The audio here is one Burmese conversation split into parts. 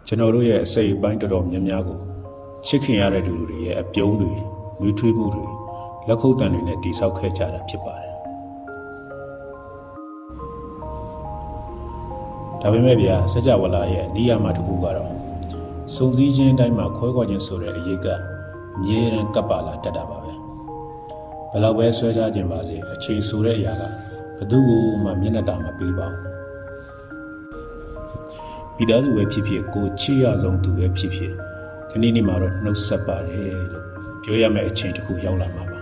ကျွန်တော်တို့ရဲ့အစိတ်အပိုင်းတော်တော်များများကိုချစ်ခင်ရတဲ့လူတွေရဲ့အပြုံးတွေနှွေးထွေးမှုတွေလက်ခုပ်တံတွေနဲ့တိဆောက်ခဲ့ကြတာဖြစ်ပါတယ်ဒါပေမဲ့ဗျာစကြဝဠာရဲ့နိယာမတစ်ခုကတော့စုံစည်းခြင်းအတိုင်းမှာခွဲခွာခြင်းဆိုတဲ့အရေးကအမြဲတမ်းကပ်ပါလာတတ်တာပါပဲဘယ်လောက်ပဲဆွဲထားခြင်းပါစေအချိန်ဆိုတဲ့အရာကဘယ်သူမှမျက်နှာသာမပေးပါဘူးမိသားစုပဲဖြစ်ဖြစ်ကိုချစ်ရဆုံးသူပဲဖြစ်ဖြစ်ဒီနေ့မှာတော့နှုတ်ဆက်ပါတယ်လို့ပြောရမယ့်အချိန်တစ်ခုရောက်လာမှာပါ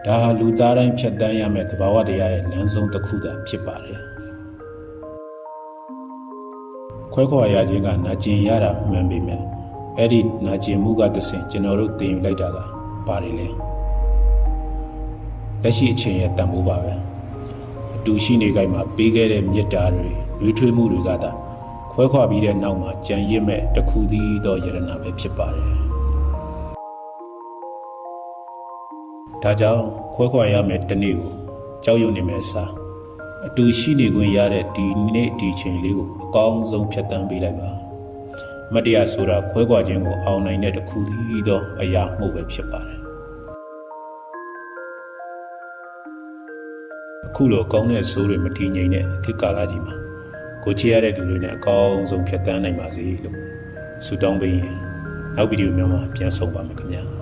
ဒါဟာလူသားတိုင်းဖြတ်တန်းရမယ့်သဘာဝတရားရဲ့လမ်းဆုံးတစ်ခုသာဖြစ်ပါတယ်ခွဲခွာရခြင်းကနာကျင်ရတာမှန်ပေမဲ့အဲ့ဒီနာကျင်မှုကတစ်ဆင့်ကျွန်တော်တို့တင်ယူလိုက်တာကပါတယ်လေလက်ရှိအချိန်ရဲ့တန်ဖိုးပါပဲအတူရှိနေကြမှာပေးခဲ့တဲ့မေတ္တာတွေရွေးထွေးမှုတွေကသာခွဲခွာပြီးတဲ့နောက်မှာကြံရစ်မဲ့တစ်ခုတည်းသောယရနာပဲဖြစ်ပါတယ်ဒါကြောင့်ခွဲခွာရမယ့်တနေ့ကိုကြောက်ရွံ့နေမယ့်အစားအတူရှိနေခွင့်ရတဲ့ဒီနေ့ဒီချိန်လေးကိုအကောင်းဆုံးဖြတ်သန်းပေးလိုက်ပါမတရားဆိုတာခွဲခွာခြင်းကိုအောင်နိုင်တဲ့တစ်ခုတည်းသောအရာမှုပဲဖြစ်ပါတယ်အခုလိုကောင်းတဲ့ဆိုးတွေမတည်ငြိမ်တဲ့ခေတ်ကာလကြီးမှာကိုချစ်ရတဲ့သူတွေနဲ့အကောင်းဆုံးဖြတ်သန်းနိုင်ပါစေလို့ဆုတောင်းပေးရင်နောက်ဗီဒီယိုမျိုးမှာပြန်ဆုံပါမယ်ခင်ဗျာ